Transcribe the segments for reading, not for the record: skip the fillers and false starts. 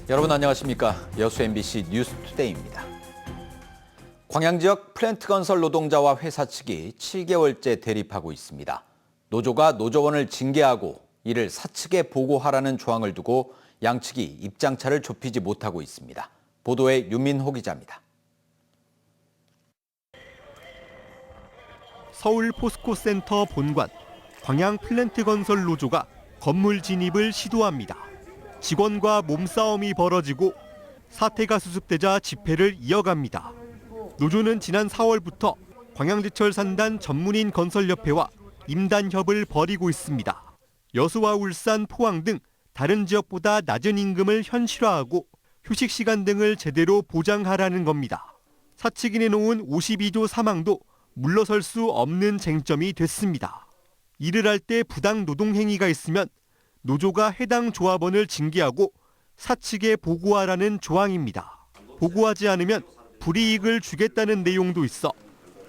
여러분 안녕하십니까? 여수 MBC 뉴스투데이입니다. 광양 지역 플랜트 건설 노동자와 회사 측이 7개월째 대립하고 있습니다. 노조가 노조원을 징계하고 이를 사측에 보고하라는 조항을 두고 양측이 입장차를 좁히지 못하고 있습니다. 보도에 유민호 기자입니다. 서울 포스코센터 본관, 광양 플랜트 건설 노조가 건물 진입을 시도합니다. 직원과 몸싸움이 벌어지고 사태가 수습되자 집회를 이어갑니다. 노조는 지난 4월부터 광양제철 산단 전문인 건설협회와 임단협을 벌이고 있습니다. 여수와 울산, 포항 등 다른 지역보다 낮은 임금을 현실화하고 휴식 시간 등을 제대로 보장하라는 겁니다. 사측이 내놓은 52조 3항도 물러설 수 없는 쟁점이 됐습니다. 일을 할 때 부당 노동 행위가 있으면 노조가 해당 조합원을 징계하고 사측에 보고하라는 조항입니다. 보고하지 않으면 불이익을 주겠다는 내용도 있어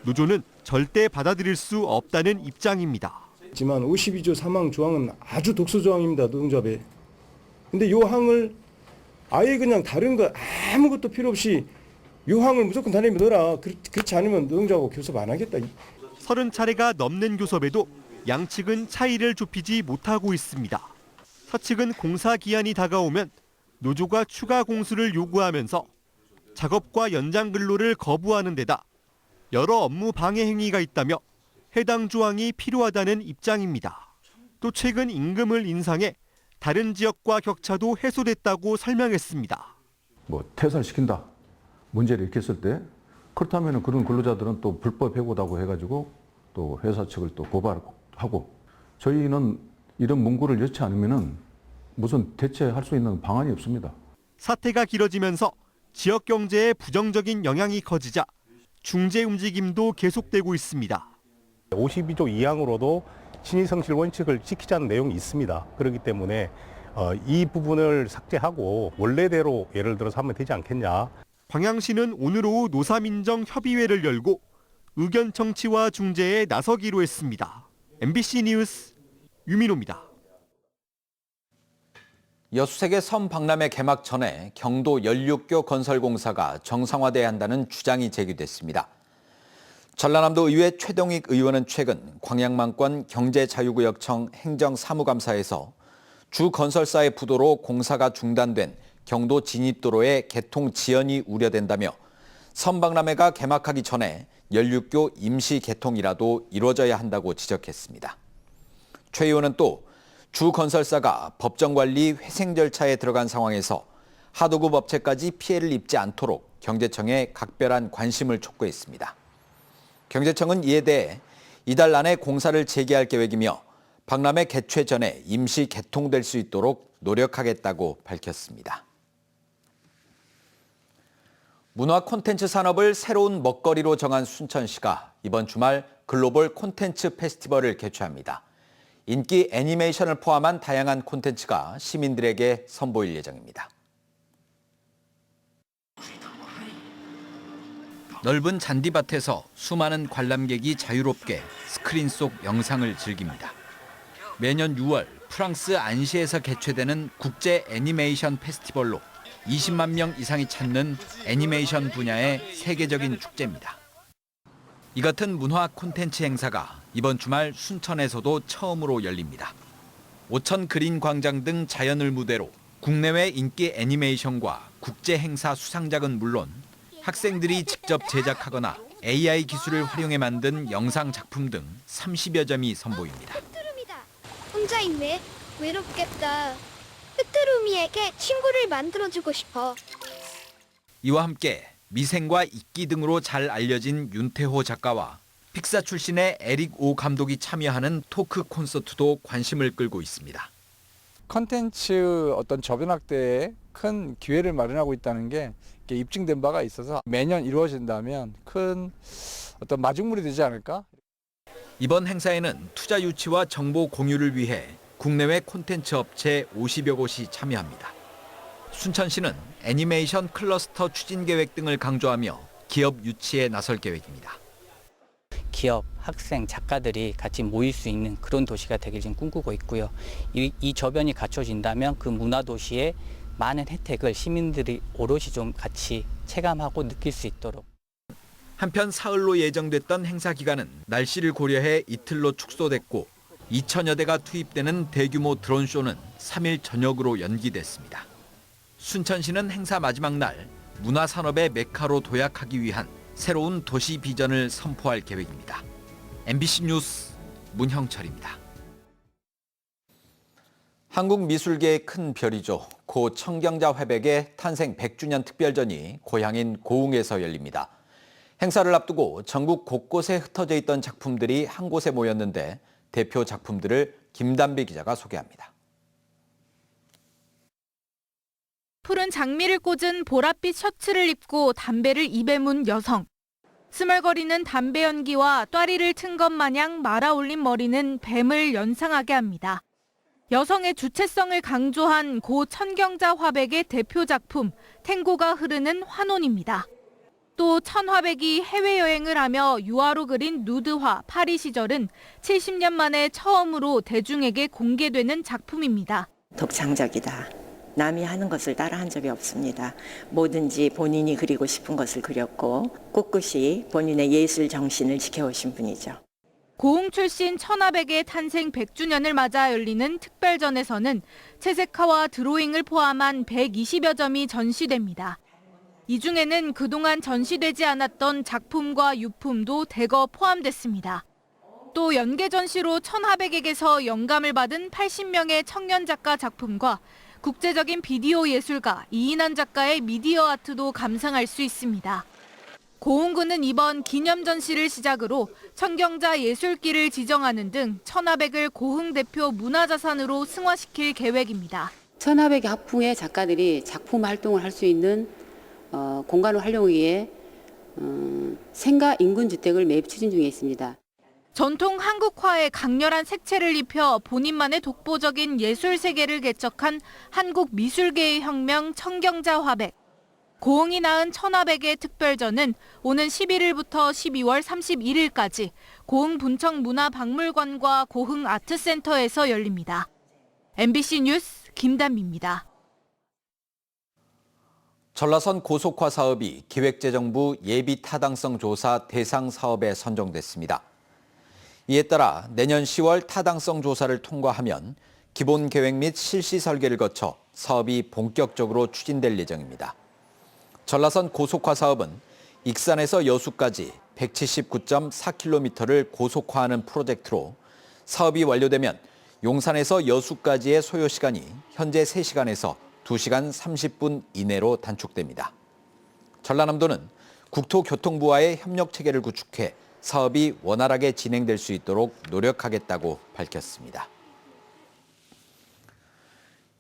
노조는 절대 받아들일 수 없다는 입장입니다. 하지만 52조 3항 조항은 아주 독소 조항입니다. 노동조합에. 근데 요 항을 아예 그냥 다른 거 아무것도 필요 없이 요 항을 무조건 단임에 넣어라. 그렇지 않으면 노동조합하고 교섭 안 하겠다. 30차례가 넘는 교섭에도 양측은 차이를 좁히지 못하고 있습니다. 사측은 공사 기한이 다가오면 노조가 추가 공수를 요구하면서 작업과 연장 근로를 거부하는 데다 여러 업무 방해 행위가 있다며 해당 조항이 필요하다는 입장입니다. 또 최근 임금을 인상해 다른 지역과 격차도 해소됐다고 설명했습니다. 퇴사를 시킨다. 문제를 일으켰을 때 그렇다면 그런 근로자들은 또 불법 해고다고 해가지고 또 회사 측을 또 고발하고 저희는 이런 문구를 넣지 않으면 무슨 대체할 수 있는 방안이 없습니다. 사태가 길어지면서 지역 경제에 부정적인 영향이 커지자 중재 움직임도 계속되고 있습니다. 52조 2항으로도 신의성실 원칙을 지키자는 내용이 있습니다. 그렇기 때문에 이 부분을 삭제하고 원래대로 예를 들어서 하면 되지 않겠냐. 광양시는 오늘 오후 노사민정협의회를 열고 의견 청취와 중재에 나서기로 했습니다. MBC 뉴스 유민호입니다. 여수세계 섬 박람회 개막 전에 경도 연륙교 건설공사가 정상화돼야 한다는 주장이 제기됐습니다. 전라남도 의회 최동익 의원은 최근 광양만권 경제자유구역청 행정사무감사에서 주 건설사의 부도로 공사가 중단된 경도 진입도로의 개통 지연이 우려된다며 섬 박람회가 개막하기 전에 연륙교 임시 개통이라도 이루어져야 한다고 지적했습니다. 최 의원은 또 주 건설사가 법정관리 회생 절차에 들어간 상황에서 하도급 업체까지 피해를 입지 않도록 경제청에 각별한 관심을 촉구했습니다. 경제청은 이에 대해 이달 안에 공사를 재개할 계획이며 박람회 개최 전에 임시 개통될 수 있도록 노력하겠다고 밝혔습니다. 문화 콘텐츠 산업을 새로운 먹거리로 정한 순천시가 이번 주말 글로벌 콘텐츠 페스티벌을 개최합니다. 인기 애니메이션을 포함한 다양한 콘텐츠가 시민들에게 선보일 예정입니다. 넓은 잔디밭에서 수많은 관람객이 자유롭게 스크린 속 영상을 즐깁니다. 매년 6월 프랑스 안시에서 개최되는 국제 애니메이션 페스티벌로 20만 명 이상이 찾는 애니메이션 분야의 세계적인 축제입니다. 이 같은 문화 콘텐츠 행사가 이번 주말 순천에서도 처음으로 열립니다. 오천 그린 광장 등 자연을 무대로 국내외 인기 애니메이션과 국제 행사 수상작은 물론 학생들이 직접 제작하거나 AI 기술을 활용해 만든 영상 작품 등 30여 점이 선보입니다. 흐트름이다. 혼자 있네. 외롭겠다. 흐트루미에게 친구를 만들어주고 싶어. 이와 함께 미생과 이끼 등으로 잘 알려진 윤태호 작가와 픽사 출신의 에릭 오 감독이 참여하는 토크 콘서트도 관심을 끌고 있습니다. 컨텐츠 어떤 저변 확대에 큰 기회를 마련하고 있다는 게 입증된 바가 있어서 매년 이루어진다면 큰 어떤 마중물이 되지 않을까? 이번 행사에는 투자 유치와 정보 공유를 위해 국내외 콘텐츠 업체 50여 곳이 참여합니다. 순천시는 애니메이션 클러스터 추진 계획 등을 강조하며 기업 유치에 나설 계획입니다. 기업, 학생, 작가들이 같이 모일 수 있는 그런 도시가 되길 지금 꿈꾸고 있고요. 이 저변이 갖춰진다면 그 문화 도시의 많은 혜택을 시민들이 오롯이 좀 같이 체감하고 느낄 수 있도록. 한편 사흘로 예정됐던 행사 기간은 날씨를 고려해 이틀로 축소됐고 2천여 대가 투입되는 대규모 드론쇼는 3일 저녁으로 연기됐습니다. 순천시는 행사 마지막 날 문화산업의 메카로 도약하기 위한 새로운 도시 비전을 선포할 계획입니다. MBC 뉴스 문형철입니다. 한국 미술계의 큰 별이죠. 고 청경자 화백의 탄생 100주년 특별전이 고향인 고흥에서 열립니다. 행사를 앞두고 전국 곳곳에 흩어져 있던 작품들이 한 곳에 모였는데 대표 작품들을 김단비 기자가 소개합니다. 푸른 장미를 꽂은 보랏빛 셔츠를 입고 담배를 입에 문 여성. 스멀거리는 담배 연기와 또아리를 튼 것 마냥 말아올린 머리는 뱀을 연상하게 합니다. 여성의 주체성을 강조한 고 천경자 화백의 대표 작품 탱고가 흐르는 환혼입니다. 또 천화백이 해외여행을 하며 유화로 그린 누드화 파리 시절은 70년 만에 처음으로 대중에게 공개되는 작품입니다. 독창적이다. 남이 하는 것을 따라 한 적이 없습니다. 뭐든지 본인이 그리고 싶은 것을 그렸고 꿋꿋이 본인의 예술 정신을 지켜오신 분이죠. 고흥 출신 천화백의 탄생 100주년을 맞아 열리는 특별전에서는 채색화와 드로잉을 포함한 120여 점이 전시됩니다. 이 중에는 그동안 전시되지 않았던 작품과 유품도 대거 포함됐습니다. 또 연계 전시로 천화백에게서 영감을 받은 80명의 청년 작가 작품과 국제적인 비디오 예술가 이인환 작가의 미디어 아트도 감상할 수 있습니다. 고흥구는 이번 기념 전시를 시작으로 청경자 예술길을 지정하는 등 천화백을 고흥 대표 문화자산으로 승화시킬 계획입니다. 천화백의 학풍의 작가들이 작품 활동을 할 수 있는 공간을 활용하기 위해 생가 인근 주택을 매입 추진 중에 있습니다. 전통 한국화에 강렬한 색채를 입혀 본인만의 독보적인 예술 세계를 개척한 한국 미술계의 혁명 청경자 화백. 고흥이 낳은 천화백의 특별전은 오는 11일부터 12월 31일까지 고흥 분청문화박물관과 고흥 아트센터에서 열립니다. MBC 뉴스 김단비입니다. 전라선 고속화 사업이 기획재정부 예비 타당성 조사 대상 사업에 선정됐습니다. 이에 따라 내년 10월 타당성 조사를 통과하면 기본 계획 및 실시 설계를 거쳐 사업이 본격적으로 추진될 예정입니다. 전라선 고속화 사업은 익산에서 여수까지 179.4km를 고속화하는 프로젝트로 사업이 완료되면 용산에서 여수까지의 소요 시간이 현재 3시간에서 2시간 30분 이내로 단축됩니다. 전라남도는 국토교통부와의 협력 체계를 구축해 사업이 원활하게 진행될 수 있도록 노력하겠다고 밝혔습니다.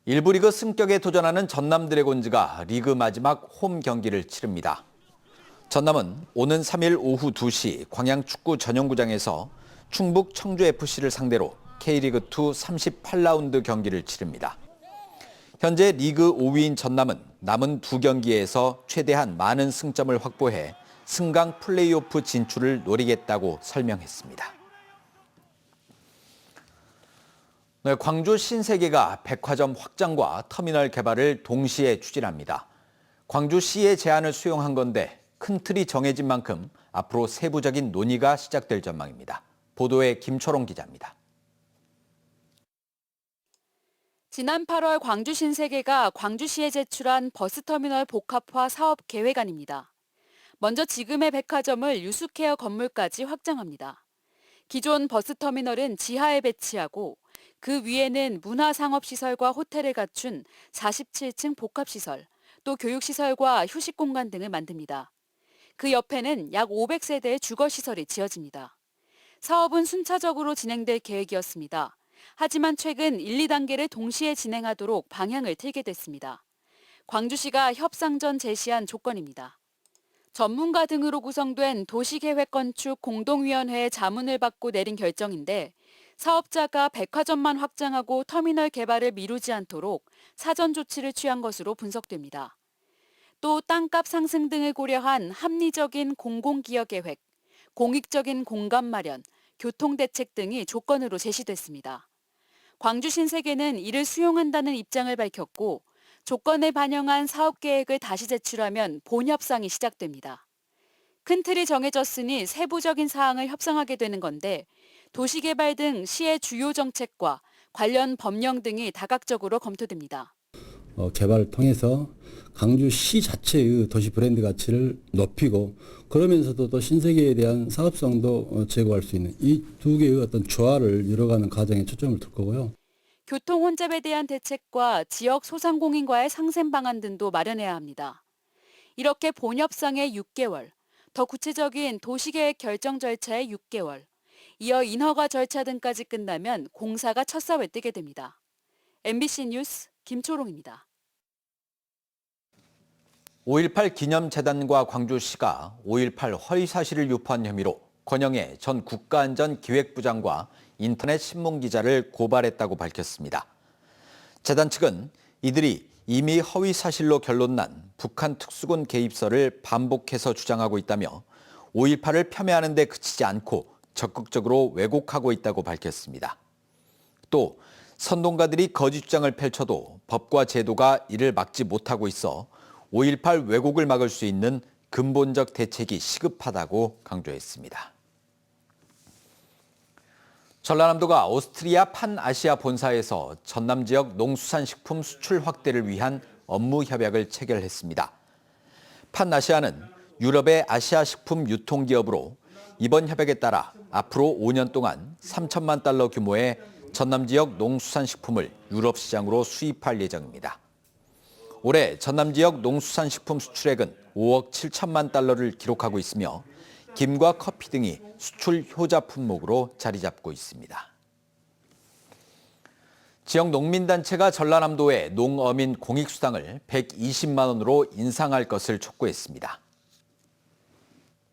1부 리그 승격에 도전하는 전남 드래곤즈가 리그 마지막 홈 경기를 치릅니다. 전남은 오는 3일 오후 2시 광양 축구 전용구장에서 충북 청주FC를 상대로 K리그2 38라운드 경기를 치릅니다. 현재 리그 5위인 전남은 남은 2경기에서 최대한 많은 승점을 확보해 승강 플레이오프 진출을 노리겠다고 설명했습니다. 네, 광주 신세계가 백화점 확장과 터미널 개발을 동시에 추진합니다. 광주시의 제안을 수용한 건데 큰 틀이 정해진 만큼 앞으로 세부적인 논의가 시작될 전망입니다. 보도에 김초롱 기자입니다. 지난 8월 광주 신세계가 광주시에 제출한 버스터미널 복합화 사업 계획안입니다. 먼저 지금의 백화점을 유스케어 건물까지 확장합니다. 기존 버스터미널은 지하에 배치하고 그 위에는 문화상업시설과 호텔을 갖춘 47층 복합시설, 또 교육시설과 휴식공간 등을 만듭니다. 그 옆에는 약 500세대의 주거시설이 지어집니다. 사업은 순차적으로 진행될 계획이었습니다. 하지만 최근 1, 2단계를 동시에 진행하도록 방향을 틀게 됐습니다. 광주시가 협상 전 제시한 조건입니다. 전문가 등으로 구성된 도시계획건축 공동위원회의 자문을 받고 내린 결정인데 사업자가 백화점만 확장하고 터미널 개발을 미루지 않도록 사전 조치를 취한 것으로 분석됩니다. 또 땅값 상승 등을 고려한 합리적인 공공기여계획, 공익적인 공간 마련, 교통대책 등이 조건으로 제시됐습니다. 광주 신세계는 이를 수용한다는 입장을 밝혔고 조건을 반영한 사업 계획을 다시 제출하면 본협상이 시작됩니다. 큰 틀이 정해졌으니 세부적인 사항을 협상하게 되는 건데 도시개발 등 시의 주요 정책과 관련 법령 등이 다각적으로 검토됩니다. 개발을 통해서 광주시 자체의 도시 브랜드 가치를 높이고 그러면서도 또 신세계에 대한 사업성도 제고할 수 있는 이 두 개의 어떤 조화를 이뤄가는 과정에 초점을 둘 거고요. 교통 혼잡에 대한 대책과 지역 소상공인과의 상생 방안 등도 마련해야 합니다. 이렇게 본협상의 6개월, 더 구체적인 도시계획 결정 절차의 6개월, 이어 인허가 절차 등까지 끝나면 공사가 첫사에 뜨게 됩니다. MBC 뉴스 김초롱입니다. 5.18 기념재단과 광주시가 5.18 허위사실을 유포한 혐의로 권영애 전 국가안전기획부장과 인터넷 신문기자를 고발했다고 밝혔습니다. 재단 측은 이들이 이미 허위사실로 결론난 북한 특수군 개입설을 반복해서 주장하고 있다며 5.18을 폄훼하는 데 그치지 않고 적극적으로 왜곡하고 있다고 밝혔습니다. 또 선동가들이 거짓 주장을 펼쳐도 법과 제도가 이를 막지 못하고 있어 5.18 왜곡을 막을 수 있는 근본적 대책이 시급하다고 강조했습니다. 전라남도가 오스트리아 판아시아 본사에서 전남 지역 농수산식품 수출 확대를 위한 업무 협약을 체결했습니다. 판아시아는 유럽의 아시아 식품 유통기업으로 이번 협약에 따라 앞으로 5년 동안 3천만 달러 규모의 전남 지역 농수산식품을 유럽 시장으로 수입할 예정입니다. 올해 전남 지역 농수산식품 수출액은 5억 7천만 달러를 기록하고 있으며 김과 커피 등이 수출 효자 품목으로 자리 잡고 있습니다. 지역 농민단체가 전라남도의 농어민 공익수당을 120만 원으로 인상할 것을 촉구했습니다.